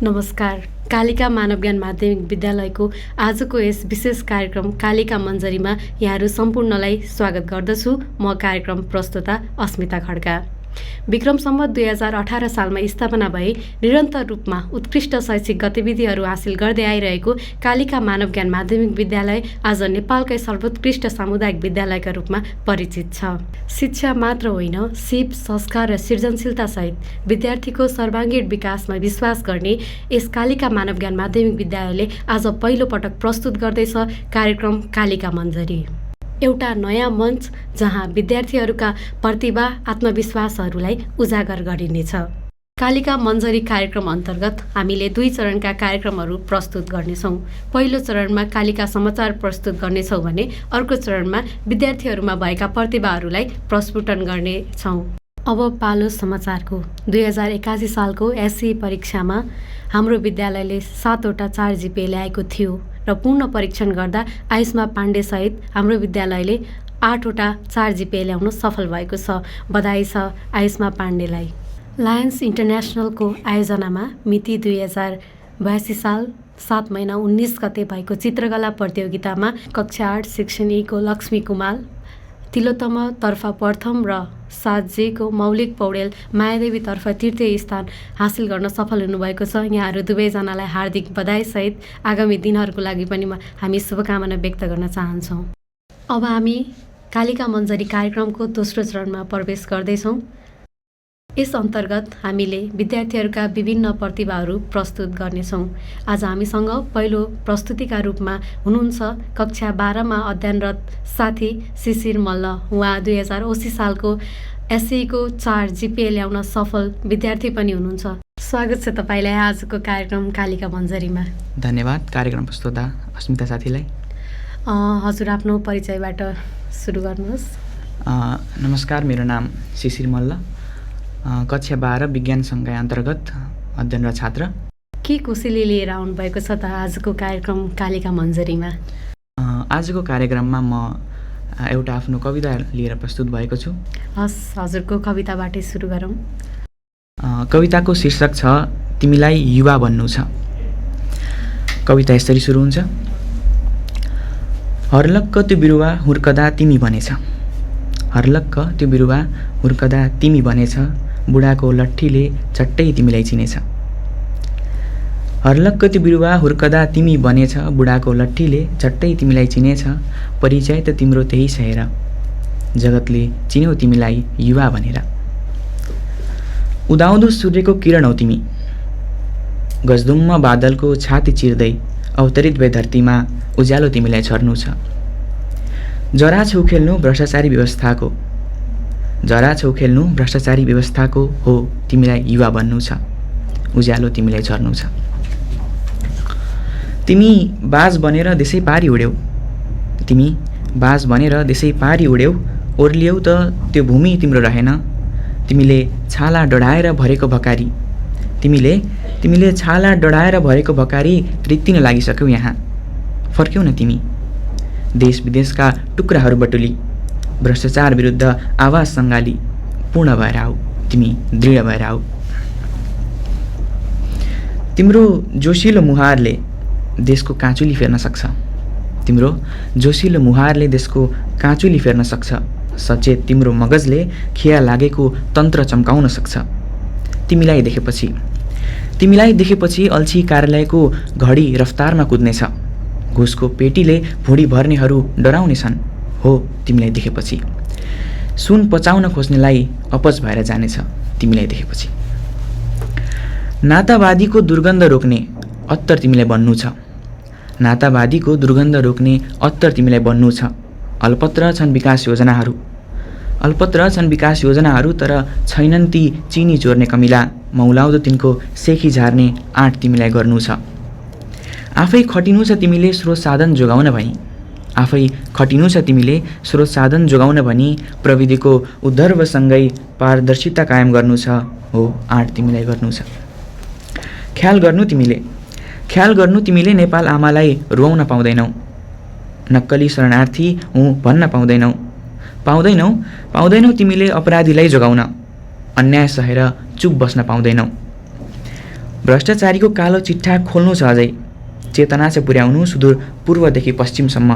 नमस्कार। कालिका मानव ज्ञान माध्यमिक विद्यालयको आजको यस विशेष कार्यक्रम कालिका मञ्जरीमा यहाँहरू सम्पूर्णलाई स्वागत गर्दछु। म कार्यक्रम प्रस्तुता अस्मिता खड्का। विक्रम सम्वत 2018 सालमा स्थापना भई निरन्तर रूपमा उत्कृष्ट शैक्षिक गतिविधिहरू हासिल गर्दै आइरहेको कालिका मानव ज्ञान माध्यमिक विद्यालय आज नेपालकै सर्वोत्कृष्ट सामुदायिक विद्यालयका रूपमा परिचित छ। शिक्षा मात्र होइन, सिप, संस्कार र सृजनशीलतासहित विद्यार्थीको सर्वाङ्गीण विकासमा विश्वास गर्ने यस कालिका मानव ज्ञान माध्यमिक विद्यालयले आज पहिलो पटक प्रस्तुत गर्दैछ कार्यक्रम कालिका मञ्जरी। एउटा नयाँ मञ्च जहाँ विद्यार्थीहरूका प्रतिभा आत्मविश्वासहरूलाई उजागर गरिनेछ। कालिका मञ्जरी कार्यक्रम अन्तर्गत हामीले 2 चरणका कार्यक्रमहरू प्रस्तुत गर्नेछौँ। पहिलो चरणमा कालिका समाचार प्रस्तुत गर्नेछौँ भने अर्को चरणमा विद्यार्थीहरूमा भएका प्रतिभाहरूलाई प्रस्फुटन गर्नेछौँ। अब पालो समाचारको। 2081 सालको एसई परीक्षामा हाम्रो विद्यालयले 7वटा 4 जिपे ल्याएको थियो र पूर्ण परीक्षण गर्दा आयुष्मा पाण्डे सहित हाम्रो विद्यालयले 8वटा 4 जिपे ल्याउन सफल भएको छ। बधाई छ आयुष्मा पाण्डेलाई। लायन्स इन्टरनेसनलको आयोजनामा मिति 2082 साल 7 महिना 19 गते भएको चित्रकला प्रतियोगितामा कक्षा 8 सेक्सन E को लक्ष्मी कुमार, तिलोत्तमतर्फ प्रथम र 7G को मौलिक पौडेल मायादेवीतर्फ तृतीय स्थान हासिल गर्न सफल हुनुभएको छ। यहाँहरू दुवैजनालाई हार्दिक बधाईसहित आगामी दिनहरूको लागि पनि हामी शुभकामना व्यक्त गर्न चाहन्छौँ। अब हामी कालिका मञ्जरी कार्यक्रमको दोस्रो चरणमा प्रवेश गर्दैछौँ। यस अन्तर्गत हामीले विद्यार्थीहरूका विभिन्न प्रतिभाहरू प्रस्तुत गर्नेछौँ। आज हामीसँग पहिलो प्रस्तुतिका रूपमा हुनुहुन्छ कक्षा 12मा अध्ययनरत साथी शिशिर मल्ल। उहाँ 2080 सालको एसई को 4 जिपे ल्याउन सफल विद्यार्थी पनि हुनुहुन्छ। स्वागत छ तपाईँलाई आजको कार्यक्रम कालिका मञ्जरीमा। धन्यवाद कार्यक्रम प्रस्तुता अस्मिता साथीलाई। हजुर आफ्नो परिचयबाट सुरु गर्नुहोस्। नमस्कार, मेरो नाम शिशिर मल्ल, कक्षा 12 विज्ञान संकाय अन्तर्गत अध्ययनरत छात्र। के कोसेली लिएर आउनुभएको छ त आजको कार्यक्रम कालिका मञ्जरीमा? आजको कार्यक्रममा म एउटा आफ्नो कविता लिएर प्रस्तुत भएको छु। हस्, हजुरको कविताबाटै सुरु गरौँ। कविताको शीर्षक छ तिमीलाई युवा बन्नु छ। कविता यसरी सुरु हुन्छ। हर्लक्क त्यो बिरुवा हुर्कदा तिमी बनेछ, हर्लक्क त्यो बिरुवा हुर्कदा तिमी बनेछ, बुढाको लट्ठीले चट्टै तिमीलाई चिनेछ। हर्लक्क त्यो बिरुवा हुर्कदा तिमी बनेछ, बुढाको लट्ठीले चट्टै तिमीलाई चिनेछ, परिचय त तिम्रो त्यही छ हेर, जगतले चिन्यौ तिमीलाई युवा भनेर। उदाउँदो सूर्यको किरण हौ तिमी, गजदुम्म बादलको छाती चिर्दै अवतरित भए धरतीमा उज्यालो तिमीलाई छर्नु छ। जरा छौ खेल्नु भ्रष्टाचारी व्यवस्थाको, जरा छौ खेल्नु भ्रष्टाचारी व्यवस्थाको, हो तिमीलाई युवा बन्नु छ, उज्यालो तिमीलाई झर्नु छ। तिमी बाज बनेर देशै पारी उड्यौ, तिमी बाज बनेर देशै पारी उड्यौ, ओर्लियौ त त्यो भूमि तिम्रो रहेन, तिमीले छाला डढाएर भरेको भकारी, तिमीले छाला डढाएर भरेको भकारी रित्तिन लागिसक्यौ यहाँ। फर्क्यौ न तिमी देश विदेशका टुक्राहरू बटुली, भ्रष्टाचार विरुद्ध आवाज सङ्गाली, पूर्ण भएर आऊ तिमी, दृढ भएर आऊ। तिम्रो जोसिलो मुहारले देशको काँचुली फेर्न सक्छ, तिम्रो जोसिलो मुहारले देशको काँचुली फेर्न सक्छ, सचेत तिम्रो मगजले खिया लागेको तन्त्र चम्काउन सक्छ। तिमीलाई देखेपछि अल्छी कार्यालयको घडी रफ्तारमा कुद्नेछ, घुसको पेटीले भुँडी भर्नेहरू डराउनेछन्, हो तिमीलाई देखेपछि। सुन पचाउन खोज्नेलाई अपच भएर जानेछ तिमीलाई देखेपछि। नातावादीको दुर्गन्ध रोक्ने अत्तर तिमीलाई बन्नु छ, नातावादीको दुर्गन्ध रोक्ने अत्तर तिमीलाई बन्नु छ। अल्पत्र छन् विकास योजनाहरू, अल्पत्र छन् विकास योजनाहरू, तर छैनन् ती चिनी चोर्ने कमिला, मौलाउँदो तिनको सेखी झार्ने आँट तिमीलाई गर्नु छ। आफै खटिनु छ तिमीले स्रोत साधन जोगाउन भनी, आफै खटिनु छ तिमीले स्रोत साधन जोगाउन भनी, प्रविधिको उद्धर्वसँगै पारदर्शिता कायम गर्नु छ, हो आँट तिमीलाई गर्नु छ। ख्याल गर्नु तिमीले नेपाल आमालाई रुवाउन पाउँदैनौ, नक्कली शरणार्थी हुँ भन्न पाउँदैनौ तिमीले अपराधीलाई जोगाउन, अन्याय सहेर चुप बस्न पाउँदैनौ। भ्रष्टाचारीको कालो चिट्ठा खोल्नु छ अझै, चेतना चाहिँ पुर्याउनु सुदूर पूर्वदेखि पश्चिमसम्म,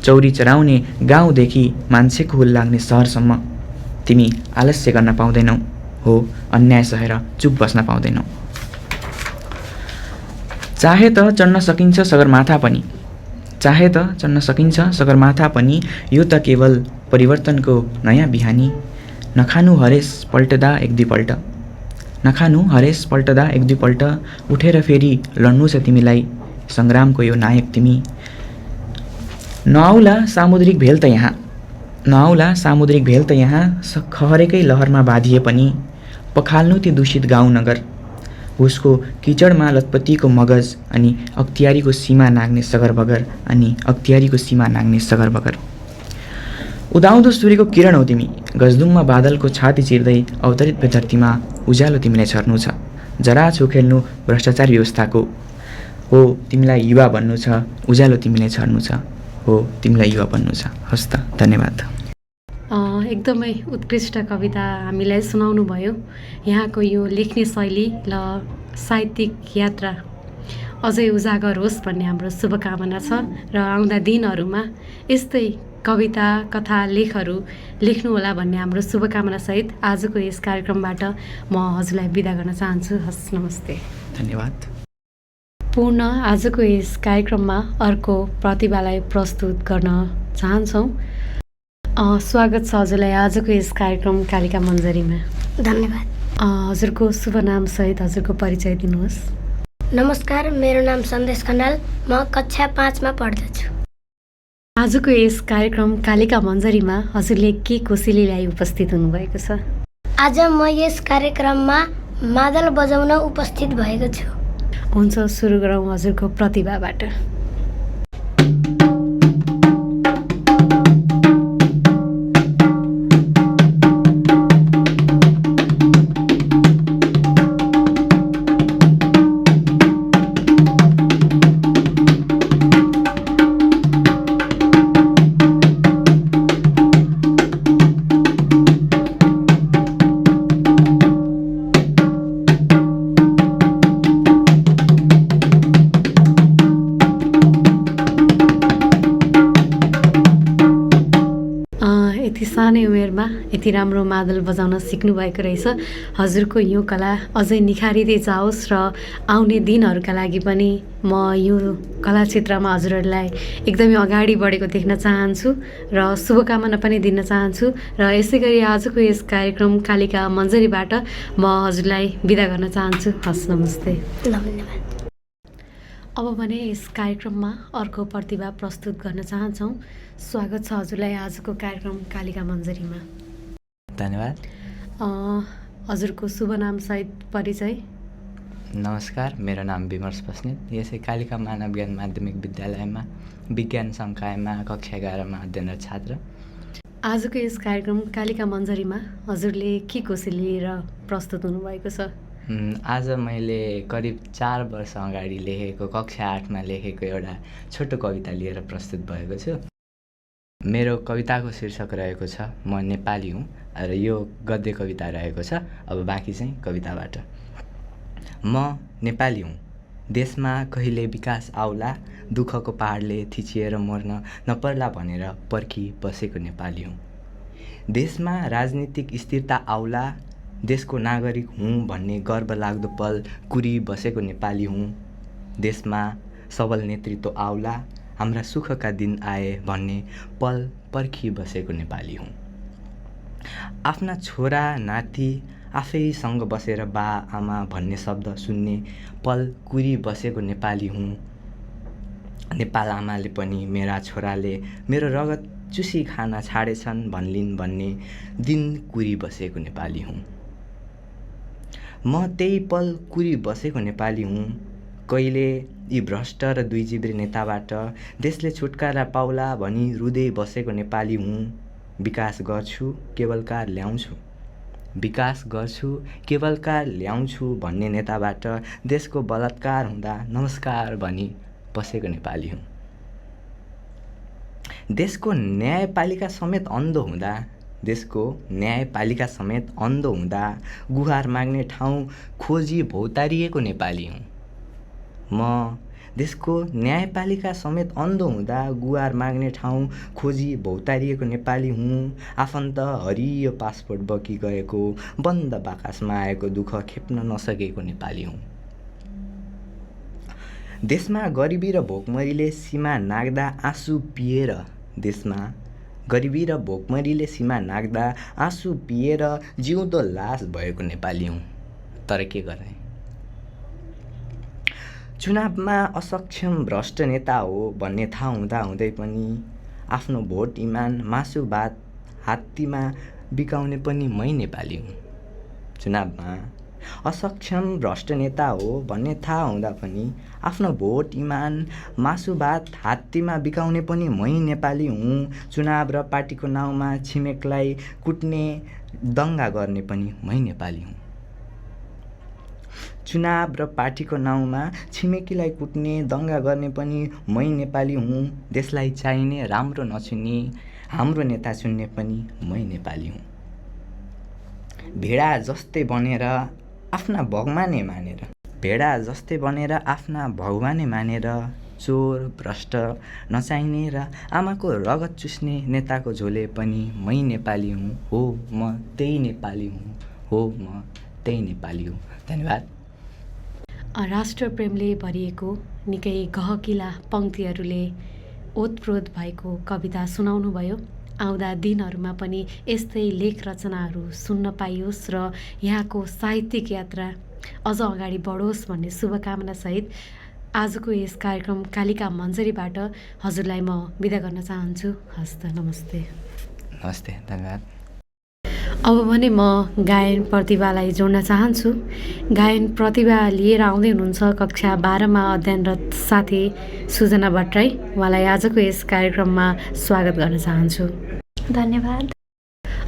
चौरी चराउने गाउँदेखि मान्छेको हुल लाग्ने सहरसम्म। तिमी आलस्य गर्न पाउँदैनौ, हो अन्याय सहेर चुप बस्न पाउँदैनौ। चाहे त चढ्न सकिन्छ सगरमाथा पनि, चाहे त चढ्न सकिन्छ सगरमाथा पनि, यो त केवल परिवर्तनको नयाँ बिहानी। नखानु हरेस पल्टदा एक दुईपल्ट, नखानु हरेस पल्टदा एक दुईपल्ट, उठेर फेरि लड्नु छ तिमीलाई सङ्ग्रामको यो नायक तिमी। नआउला सामुद्रिक भेल त यहाँ, नआउला सामुद्रिक भेल त यहाँ, खहरेकै लहरमा बाँधिए पनि पखाल्नु ती दूषित गाउँ नगर। उसको किचडमा लतपतिको मगज अनि अख्तियारीको सीमा नाग्ने सगर बगर, अनि अख्तियारीको सीमा नाग्ने सगर बगर। उदाउँदो सूर्यको किरण हो तिमी, गजदुममा बादलको छाती चिर्दै अवतरित धरतीमा उज्यालो तिमीलाई छर्नु छ। जरा छु खेल्नु भ्रष्टाचार व्यवस्थाको, हो तिमीलाई युवा बन्नु छ, उज्यालो तिमीलाई छर्नु छ, हो तिमीलाई युवा बन्नु छ। हस्त, धन्यवाद। एकदमै उत्कृष्ट कविता हामीलाई सुनाउनु भयो। यहाँको यो लेख्ने शैली र साहित्यिक यात्रा अझै उजागर होस् भन्ने हाम्रो शुभकामना छ र आउँदा दिनहरूमा यस्तै कविता कथा लेखहरू लेख्नुहोला भन्ने हाम्रो शुभकामनासहित आजको यस कार्यक्रमबाट म हजुरलाई बिदा गर्न चाहन्छु। हस्, नमस्ते, धन्यवाद। पूर्ण आजको यस कार्यक्रममा अर्को प्रतिभालाई प्रस्तुत गर्न चाहन्छौँ। स्वागत छ हजुरलाई आजको यस कार्यक्रम कालिका मन्जरीमा। धन्यवाद। हजुरको शुभ नामसहित हजुरको परिचय दिनुहोस्। नमस्कार, मेरो नाम सन्देश खनाल, म कक्षा 5 मा पढ्दछु। आजको यस कार्यक्रम कालिका मन्जरीमा हजुरले के कोसेली ल्याई उपस्थित हुनुभएको छ? आज म यस कार्यक्रममा मादल बजाउन उपस्थित भएको छु। हुन्छ, सुरु गरौँ हजुरको प्रतिभाबाट। सानै उमेरमा यति राम्रो मादल बजाउन सिक्नुभएको रहेछ। हजुरको यो कला अझै निखारिँदै जाओस् र आउने दिनहरूका लागि पनि म यो कला क्षेत्रमा हजुरहरूलाई एकदमै अगाडि बढेको देख्न चाहन्छु र शुभकामना पनि दिन चाहन्छु। र यसै गरी आजको यस कार्यक्रम कालिका मन्जरीबाट म हजुरलाई बिदा गर्न चाहन्छु। हस्, नमस्ते, धन्यवाद। अब भने यस कार्यक्रममा अर्को प्रतिभा प्रस्तुत गर्न चाहन्छौँ। स्वागत छ हजुरलाई आजको कार्यक्रम कालिका मन्जरीमा। धन्यवाद। हजुरको शुभ नामसहित परिचय। नमस्कार, मेरो नाम विमर्श बस्नेत, यसै कालिका मानव ज्ञान माध्यमिक विद्यालयमा विज्ञान संकायमा कक्षा 11मा अध्ययनरत छात्र। आजको यस कार्यक्रम कालिका मन्जरीमा हजुरले के कोसेली लिएर प्रस्तुत हुनुभएको छ? आज मैले करिब 4 वर्ष अगाडि लेखेको कक्षा 8मा लेखेको एउटा छोटो कविता लिएर प्रस्तुत भएको छु। मेरो कविताको शीर्षक रहेको छ म नेपाली हुँ र यो गद्य कविता रहेको छ। अब बाँकी चाहिँ कविताबाट। म नेपाली हुँ, देशमा कहिले विकास आउला, दुःखको पहाडले थिचिएर मर्न नपर्ला भनेर पर्खी बसेको नेपाली हुँ। देशमा राजनीतिक स्थिरता आउला, देशको नागरिक हुँ भन्ने गर्व लाग्दो पल कुरी बसेको नेपाली हुँ। देशमा सबल नेतृत्व आउला, हाम्रा सुखका दिन आए भन्ने पल पर्खी बसेको नेपाली हुँ। आफ्ना छोरा नाति आफैसँग बसेर बा आमा भन्ने शब्द सुन्ने पल कुरी बसेको नेपाली हुँ। नेपाल आमाले पनि मेरा छोराले मेरो रगत चुसी खाना छाडेछन् भन्लिन् भन्ने दिन कुरी बसेको नेपाली हुँ। म त्यही पल कुरी बसेको नेपाली हुँ। कहिले यी भ्रष्ट र दुई जिब्रे नेताबाट देशले छुटकारा पाउला भनी रुँदै बसेको नेपाली हुँ। विकास गर्छु केवलकार ल्याउँछु, विकास गर्छु केवलकार ल्याउँछु भन्ने नेताबाट देशको बलात्कार हुँदा नमस्कार भनी बसेको नेपाली हुँ। देशको न्यायपालिका समेत अन्धो हुँदा देशको न्यायपालिका समेत अन्धो हुँदा गुहार माग्ने ठाउँ खोजी भौतारिएको नेपाली हुँ। म देशको न्यायपालिका समेत अन्धो हुँदा गुहार माग्ने ठाउँ खोजी भौतारिएको नेपाली हुँ। आफन्त हरियो पासपोर्ट बकी गएको बन्द बाकसमा आएको दुःख खेप्न नसकेको नेपाली हुँ। देशमा गरिबी र भोकमरीले सीमा नाग्दा आँसु पिएर देशमा गरिबी र भोकमरीले सीमा नाग्दा आँसु पिएर जिउँदो लास भएको नेपाली हुँ। तर के गर्ने? चुनावमा असक्षम भ्रष्ट नेता हो भन्ने थाहा हुँदा हुँदै पनि आफ्नो भोट इमान मासु भात हात्तीमा बिकाउने पनि मै नेपाली हुँ। चुनावमा असक्षम भ्रष्ट नेता हो भन्ने थाहा हुँदा पनि आफ्नो भोट इमान मासु भात हात्तीमा बिकाउने पनि मै नेपाली हुँ। चुनाव र पार्टीको नाउँमा छिमेकलाई कुट्ने दङ्गा गर्ने पनि मै नेपाली हुँ। चुनाव र पार्टीको नाउँमा छिमेकीलाई कुट्ने दङ्गा गर्ने पनि मै नेपाली हुँ। देशलाई चाहिने राम्रो नचुन्ने हाम्रो नेता चुन्ने पनि मै नेपाली हुँ। भेडा जस्तै बनेर आफ्ना भगवानै मानेर चोर भ्रष्ट नचाहिने र आमाको रगत चुस्ने नेताको झोले पनि मै नेपाली हुँ। हो म त्यही नेपाली हुँ। धन्यवाद। राष्ट्रप्रेमले भरिएको निकै गहकिला पङ्क्तिहरूले ओतप्रोत भएको कविता सुनाउनुभयो। आउँदा दिनहरूमा पनि यस्तै लेख रचनाहरू सुन्न पाइयोस् र यहाँको साहित्यिक यात्रा अझ अगाडि बढोस् भन्ने शुभकामनासहित आजको यस कार्यक्रम कालिका मन्जरीबाट हजुरलाई म बिदा गर्न चाहन्छु। हस्त नमस्ते। नमस्ते, धन्यवाद। अब भने म गायन प्रतिभालाई जोड्न चाहन्छु। गायन प्रतिभा लिएर आउँदै हुनुहुन्छ कक्षा 12मा अध्ययनरत साथी सुजना भट्टराई। उहाँलाई आजको यस कार्यक्रममा स्वागत गर्न चाहन्छु। धन्यवाद।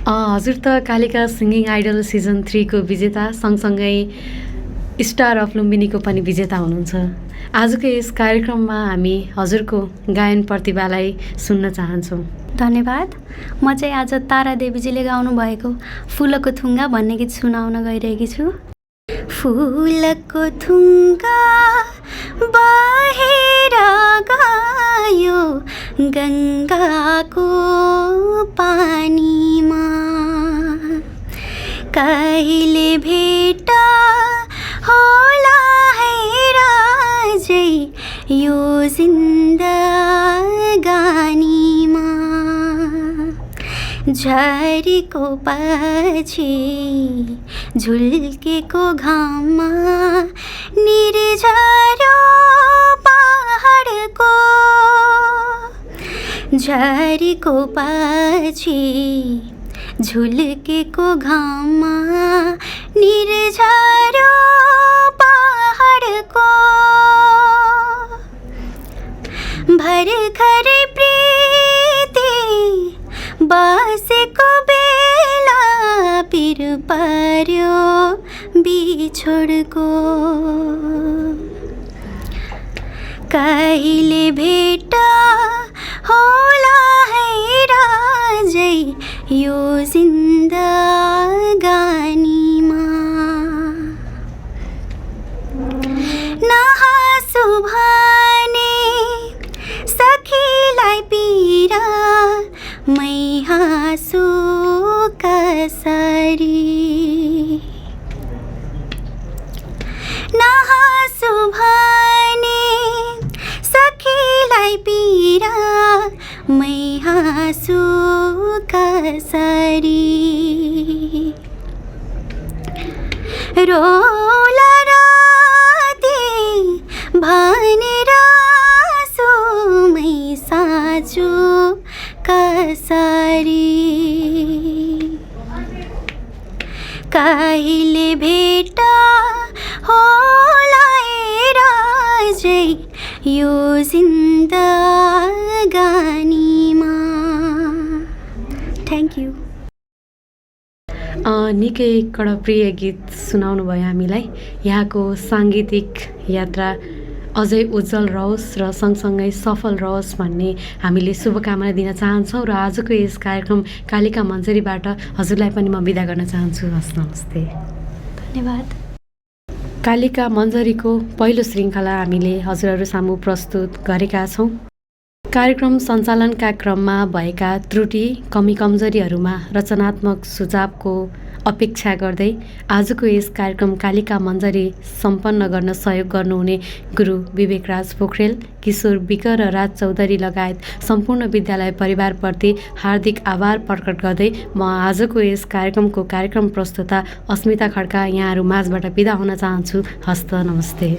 हजुर त कालिका सिङ्गिङ आइडल सिजन 3 को विजेता सँगसँगै स्टार अफ लुम्बिनीको पनि विजेता हुनुहुन्छ। आजको यस कार्यक्रममा हामी हजुरको गायन प्रतिभालाई सुन्न चाहन्छौँ। धन्यवाद। म चाहिँ आज तारा देवीजीले गाउनु भएको फुलको थुङ्गा भन्ने गीत सुनाउन गइरहेकी छु। फुलको थुङ्गा बहेर गयो गङ्गाको पानीमा, कहिले भेट होला है राजै यो जिन्दगानीमा। झरीको पछि झुल्केको घाममा निर्झर्यो पहाडको, झरीको पछि झुल्केको घाममा निर्झर्यो पहाडको। भर्खरै प्रीति बसेको बेला पिर पर्यो बिछोडको, कहिले भेट होला है राजै यो जिन्दगानीमा। नहाँसु भने सखीलाई पीरा मै हाँसु कसरी, नहाँसु भने सखीलाई पीरा मै हाँसु कसरी। रोला राती भनेर मै साँचो कसरी, कहिले भेट होला है राजै यो जिन्दगानीमा। Thank you. निकै कडप्रिय गीत सुनाउनु भयो हामीलाई। यहाँको साङ्गीतिक यात्रा अझै उज्जवल रहोस् र सँगसँगै सफल रहोस् भन्ने हामीले शुभकामना दिन चाहन्छौँ र आजको यस कार्यक्रम कालिका मन्जरीबाट हजुरलाई पनि म बिदा गर्न चाहन्छु। हस्, नमस्ते। धन्यवाद। कालिका मन्जरीको पहिलो श्रृङ्खला हामीले हजुरहरू सामु प्रस्तुत गरेका छौँ। कार्यक्रम सञ्चालनका क्रममा भएका त्रुटि कमी कमजोरीहरूमा रचनात्मक सुझावको अपेक्षा गर्दै आजको यस कार्यक्रम कालिका मन्जरी सम्पन्न गर्न सहयोग गर्नुहुने गुरु विवेकराज पोखरेल, किशोर विक र राज चौधरी लगायत सम्पूर्ण विद्यालय परिवारप्रति हार्दिक आभार प्रकट गर्दै म आजको यस कार्यक्रमको कार्यक्रम प्रस्तुता अस्मिता खड्का यहाँहरू माझबाट बिदा हुन चाहन्छु। हस्त, नमस्ते।